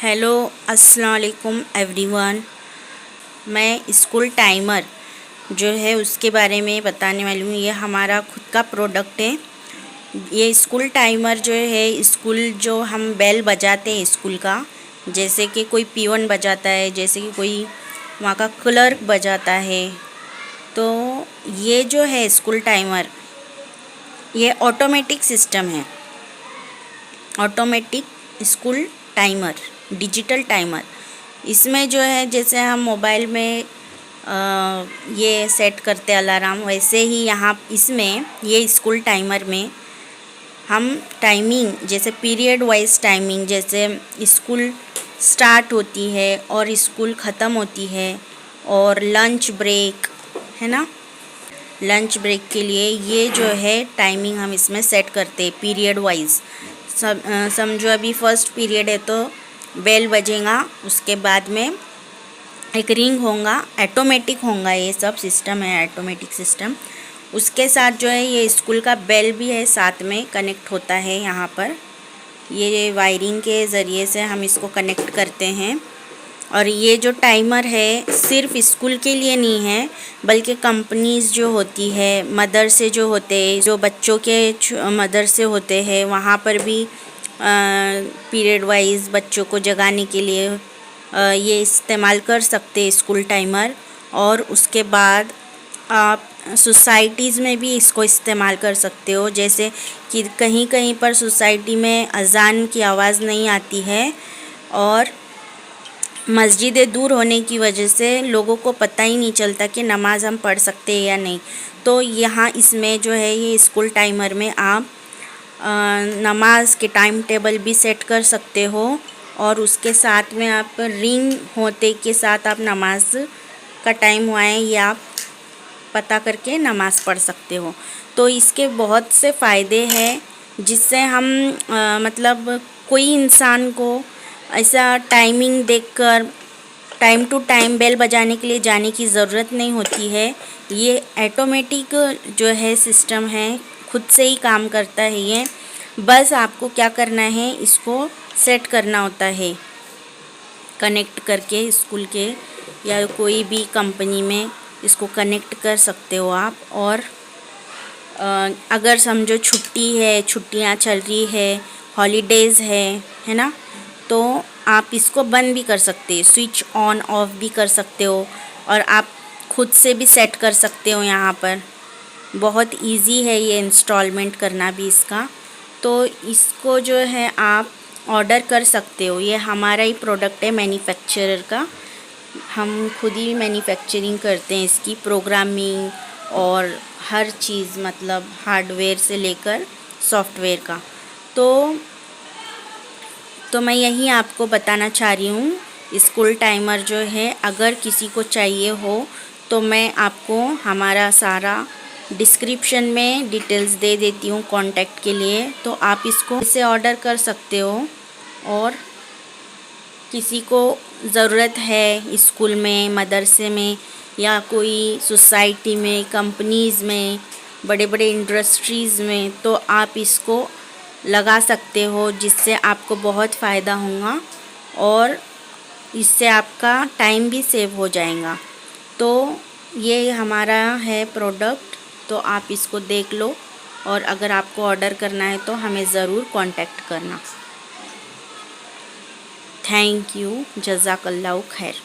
Hello अस्सलाम वालेकुम everyone. मैं स्कूल टाइमर जो है उसके बारे में बताने वाली हूँ। ये हमारा खुद का प्रोडक्ट है। ये स्कूल टाइमर जो है, स्कूल जो हम बेल बजाते हैं स्कूल का, जैसे कि कोई पीवन बजाता है, जैसे कि कोई वहाँ का क्लर्क बजाता है, तो ये जो है स्कूल टाइमर ये ऑटोमेटिक सिस्टम है। Automatic school timer, digital timer. इसमें जो है जैसे हम मोबाइल में ये सेट करते अलार्म, वैसे ही यहाँ इसमें ये स्कूल टाइमर में हम टाइमिंग, जैसे पीरियड वाइज टाइमिंग, जैसे स्कूल स्टार्ट होती है और स्कूल ख़त्म होती है, और लंच ब्रेक है ना, लंच ब्रेक के लिए ये जो है टाइमिंग हम इसमें सेट करते हैं पीरियड वाइज। समझो अभी फर्स्ट पीरियड है तो बेल बजेगा, उसके बाद में एक रिंग होगा, ऑटोमेटिक होगा। ये सब सिस्टम है ऑटोमेटिक सिस्टम। उसके साथ जो है ये स्कूल का बेल भी है, साथ में कनेक्ट होता है। यहाँ पर ये वायरिंग के ज़रिए से हम इसको कनेक्ट करते हैं। और ये जो टाइमर है सिर्फ स्कूल के लिए नहीं है, बल्कि कंपनीज़ जो होती है, मदरसे जो होते हैं, जो बच्चों के मदरसे होते हैं, वहाँ पर भी पीरियड वाइज बच्चों को जगाने के लिए ये इस्तेमाल कर सकते हैं स्कूल टाइमर। और उसके बाद आप सोसाइटीज़ में भी इसको इस्तेमाल कर सकते हो। जैसे कि कहीं कहीं पर सोसाइटी में अज़ान की आवाज़ नहीं आती है और मस्जिदें दूर होने की वजह से लोगों को पता ही नहीं चलता कि नमाज़ हम पढ़ सकते हैं या नहीं। तो यहाँ इसमें जो है ये स्कूल टाइमर में आप नमाज के टाइम टेबल भी सेट कर सकते हो, और उसके साथ में आप रिंग होते के साथ आप नमाज का टाइम हुआ है ये आप पता करके नमाज पढ़ सकते हो। तो इसके बहुत से फ़ायदे हैं, जिससे हम मतलब कोई इंसान को ऐसा टाइमिंग देखकर टाइम टू टाइम बेल बजाने के लिए जाने की ज़रूरत नहीं होती है। ये ऑटोमेटिक जो है सिस्टम है, खुद से ही काम करता है ये। बस आपको क्या करना है, इसको सेट करना होता है कनेक्ट करके स्कूल के या कोई भी कंपनी में इसको कनेक्ट कर सकते हो आप। और अगर समझो छुट्टी है, छुट्टियां चल रही है, हॉलीडेज़ है ना, तो आप इसको बंद भी कर सकते हो, स्विच ऑन ऑफ भी कर सकते हो, और आप खुद से भी सेट कर सकते हो। यहाँ पर बहुत इजी है ये इंस्टॉलमेंट करना भी इसका। तो इसको जो है आप ऑर्डर कर सकते हो। ये हमारा ही प्रोडक्ट है मैन्युफैक्चरर का, हम खुद ही मैन्युफैक्चरिंग करते हैं इसकी, प्रोग्रामिंग और हर चीज़, मतलब हार्डवेयर से लेकर सॉफ्टवेयर का। तो मैं यही आपको बताना चाह रही हूँ। स्कूल टाइमर जो है अगर किसी को चाहिए हो तो मैं आपको हमारा सारा डिस्क्रिप्शन में डिटेल्स दे देती हूँ कांटेक्ट के लिए, तो आप इसको इसे ऑर्डर कर सकते हो। और किसी को ज़रूरत है स्कूल में, मदरसे में, या कोई सोसाइटी में, कंपनीज़ में, बड़े बड़े इंडस्ट्रीज़ में, तो आप इसको लगा सकते हो, जिससे आपको बहुत फ़ायदा होगा और इससे आपका टाइम भी सेव हो जाएगा। तो ये हमारा है प्रोडक्ट, तो आप इसको देख लो, और अगर आपको ऑर्डर करना है तो हमें ज़रूर कांटेक्ट करना। थैंक यू, जज़ाकल्लाहु खैर।